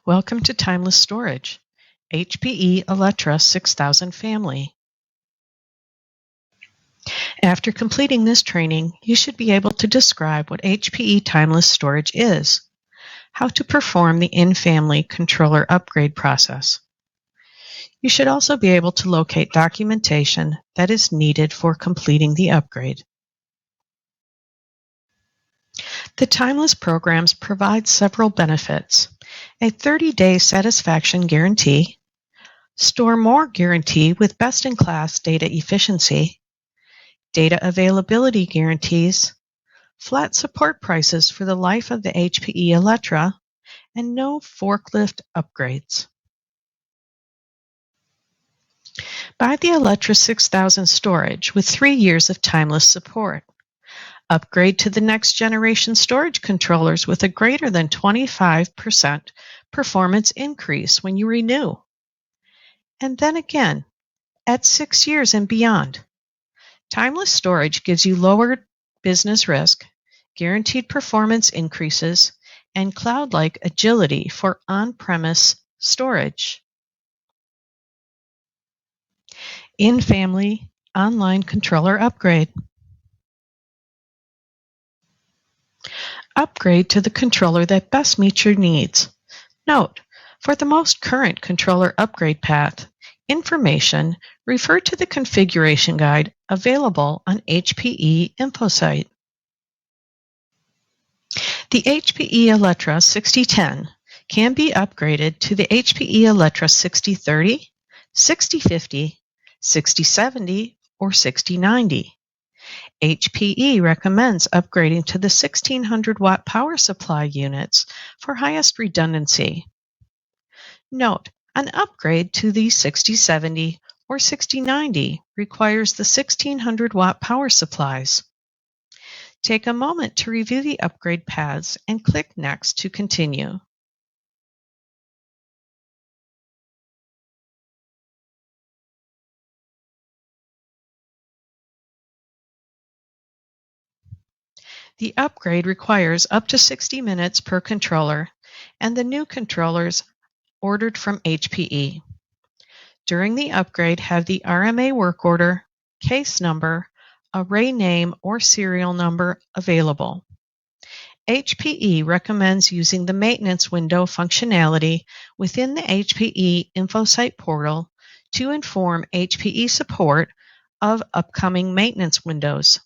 Welcome to Timeless Storage, HPE Alletra 6000 family. After completing this training, you should be able to describe what HPE Timeless Storage is, how to perform the in-family controller upgrade process. You should also be able to locate documentation that is needed for completing the upgrade. The Timeless programs provide several benefits: a 30-day satisfaction guarantee, store more guarantee with best-in-class data efficiency, data availability guarantees, flat support prices for the life of the HPE Alletra, and no forklift upgrades. Buy the Alletra 6000 storage with 3 years of timeless support. Upgrade to the next generation storage controllers with a greater than 25% performance increase when you renew. And then again, at 6 years and beyond. Timeless storage gives you lower business risk, guaranteed performance increases, and cloud-like agility for on-premise storage. In-family online controller upgrade. Upgrade to the controller that best meets your needs. Note, for the most current controller upgrade path, information, refer to the configuration guide available on HPE Info site. The HPE Alletra 6010 can be upgraded to the HPE Alletra 6030, 6050, 6070, or 6090. HPE recommends upgrading to the 1600 watt power supply units for highest redundancy. Note, an upgrade to the 6070 or 6090 requires the 1600 watt power supplies. Take a moment to review the upgrade paths and click Next to continue. The upgrade requires up to 60 minutes per controller, and the new controllers ordered from HPE. During the upgrade, have the RMA work order, case number, array name, or serial number available. HPE recommends using the maintenance window functionality within the HPE InfoSite portal to inform HPE support of upcoming maintenance windows.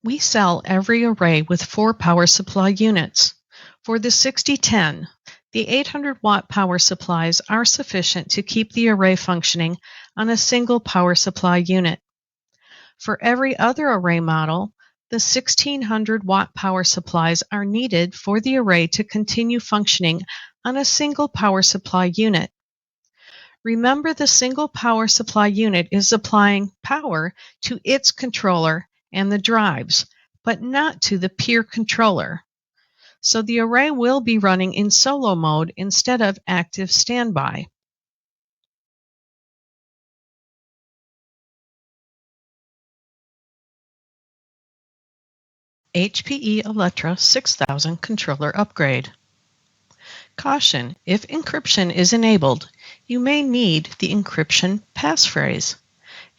We sell every array with 4 power supply units. For the 6010, the 800 watt power supplies are sufficient to keep the array functioning on a single power supply unit. For every other array model, the 1600 watt power supplies are needed for the array to continue functioning on a single power supply unit. Remember, the single power supply unit is applying power to its controller and the drives, but not to the peer controller. So the array will be running in solo mode instead of active standby. HPE Alletra 6000 controller upgrade. Caution: if encryption is enabled, you may need the encryption passphrase.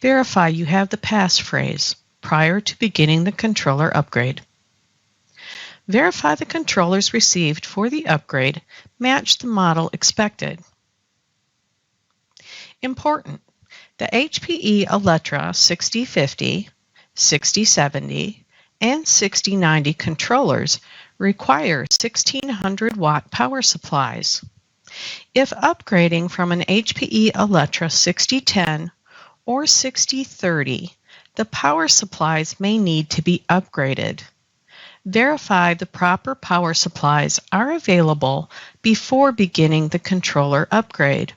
Verify you have the passphrase prior to beginning the controller upgrade. Verify the controllers received for the upgrade match the model expected. Important: the HPE Alletra 6050, 6070, and 6090 controllers require 1600 watt power supplies. If upgrading from an HPE Alletra 6010 or 6030, the power supplies may need to be upgraded. Verify the proper power supplies are available before beginning the controller upgrade.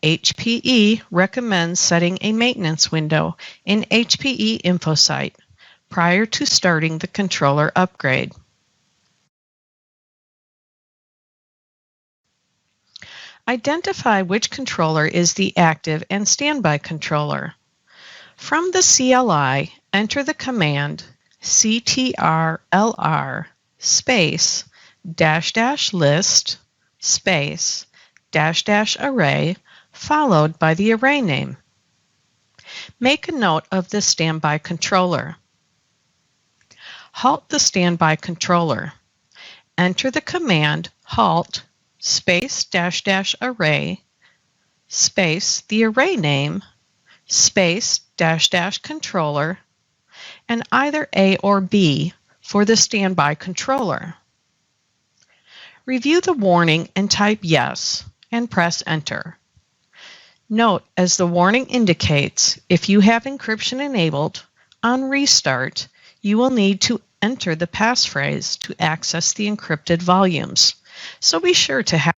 HPE recommends setting a maintenance window in HPE InfoSite prior to starting the controller upgrade. Identify which controller is the active and standby controller. From the CLI, enter the command ctrlr space --list space --array followed by the array name. Make a note of the standby controller. Halt the standby controller. Enter the command halt space --array space the array name space --controller and either A or B for the standby controller. Review the warning and type yes and press enter. Note, as the warning indicates, if you have encryption enabled, on restart, you will need to enter the passphrase to access the encrypted volumes. So be sure to have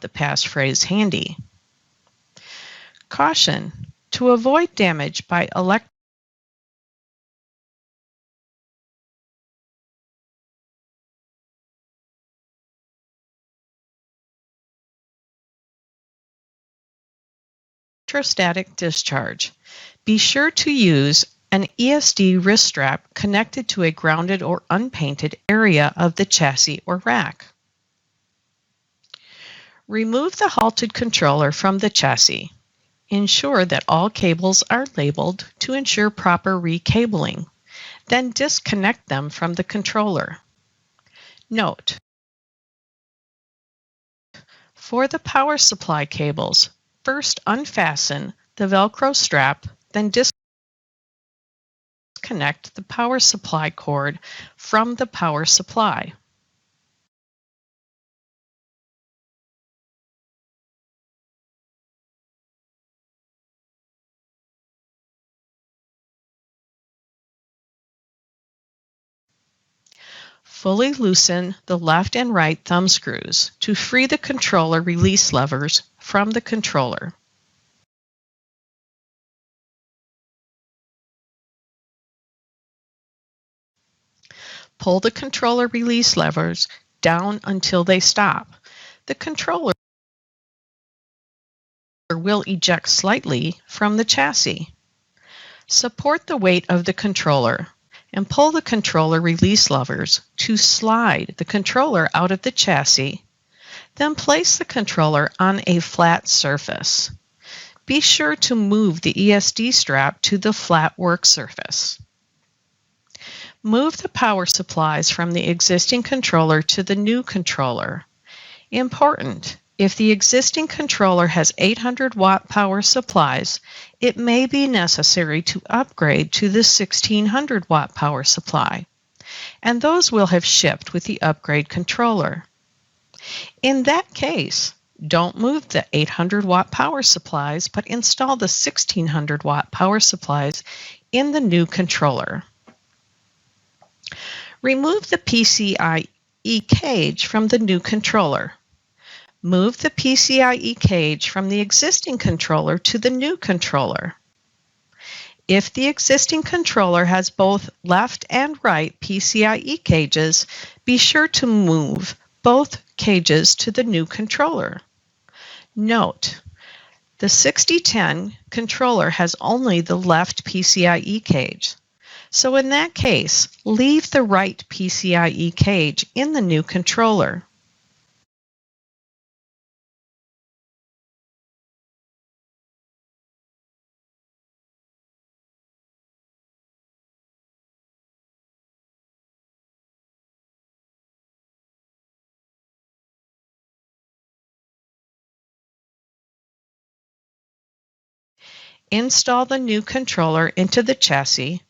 the passphrase handy. Caution: to avoid damage by electrostatic discharge, be sure to use an ESD wrist strap connected to a grounded or unpainted area of the chassis or rack. Remove the halted controller from the chassis. Ensure that all cables are labeled to ensure proper recabling. Then disconnect them from the controller. Note: for the power supply cables, first unfasten the Velcro strap, then disconnect the power supply cord from the power supply. Fully loosen the left and right thumb screws to free the controller release levers from the controller. Pull the controller release levers down until they stop. The controller will eject slightly from the chassis. Support the weight of the controller and pull the controller release levers to slide the controller out of the chassis. Then place the controller on a flat surface. Be sure to move the ESD strap to the flat work surface. Move the power supplies from the existing controller to the new controller. Important: if the existing controller has 800-watt power supplies, it may be necessary to upgrade to the 1600-watt power supply, and those will have shipped with the upgrade controller. In that case, don't move the 800-watt power supplies, but install the 1600-watt power supplies in the new controller. Remove the PCIe cage from the new controller. Move the PCIe cage from the existing controller to the new controller. If the existing controller has both left and right PCIe cages, be sure to move both cages to the new controller. Note: the 6010 controller has only the left PCIe cage. So in that case, leave the right PCIe cage in the new controller. Install the new controller into the chassis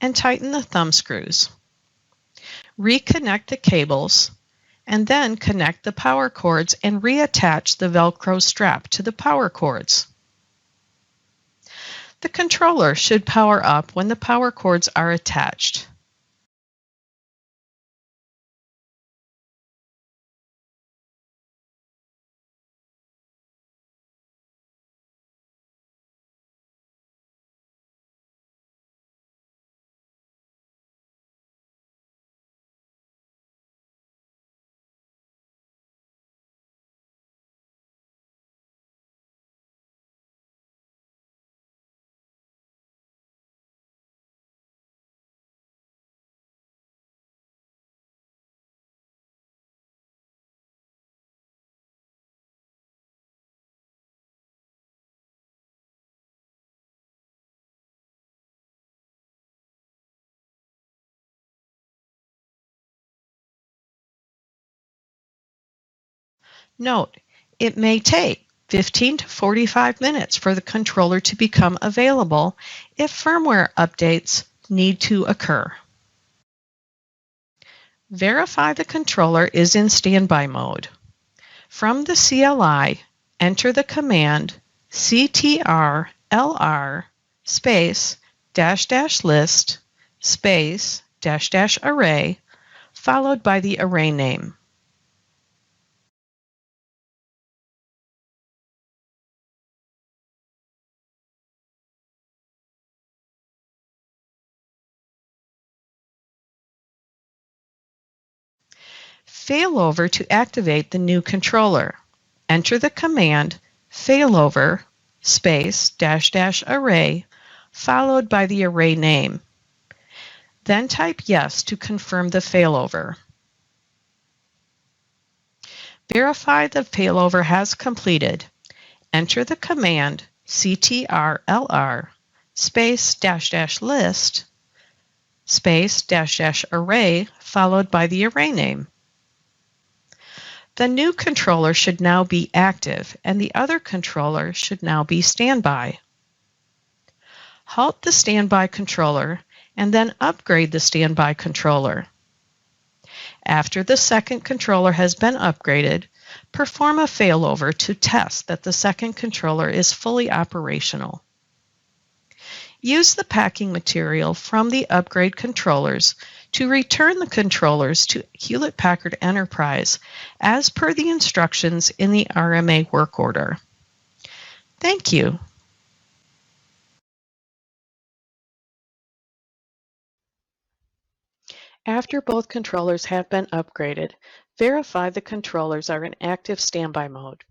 and tighten the thumb screws. Reconnect the cables and then connect the power cords and reattach the Velcro strap to the power cords. The controller should power up when the power cords are attached. Note, it may take 15 to 45 minutes for the controller to become available if firmware updates need to occur. Verify the controller is in standby mode. From the CLI, enter the command ctrlr space dash dash list space dash dash array followed by the array name. Failover to activate the new controller. Enter the command failover space dash dash array followed by the array name. Then type yes to confirm the failover. Verify the failover has completed. Enter the command ctrlr space dash dash list space dash dash array followed by the array name. The new controller should now be active and the other controller should now be standby. Halt the standby controller and then upgrade the standby controller. After the second controller has been upgraded, perform a failover to test that the second controller is fully operational. Use the packing material from the upgrade controllers to return the controllers to Hewlett-Packard Enterprise as per the instructions in the RMA work order. Thank you. After both controllers have been upgraded, verify the controllers are in active standby mode.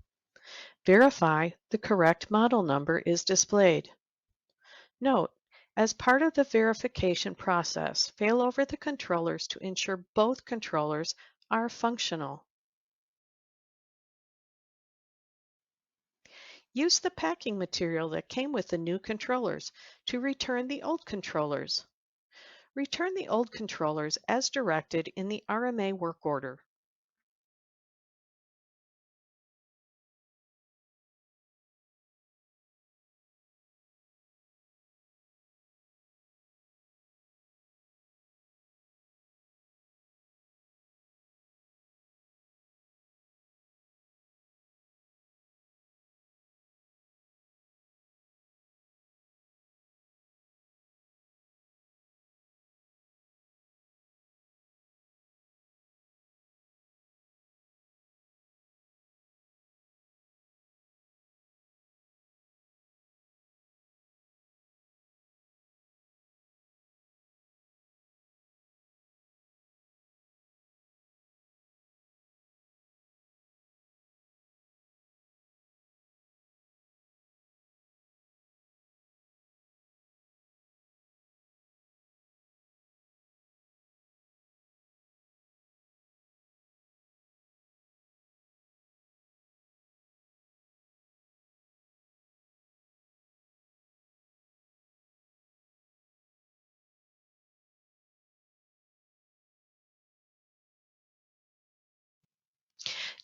Verify the correct model number is displayed. Note, as part of the verification process, fail over the controllers to ensure both controllers are functional. Use the packing material that came with the new controllers to return the old controllers. Return the old controllers as directed in the RMA work order.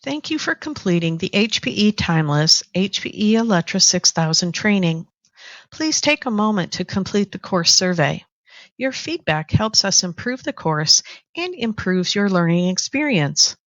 Thank you for completing the HPE Timeless HPE Alletra 6000 training. Please take a moment to complete the course survey. Your feedback helps us improve the course and improves your learning experience.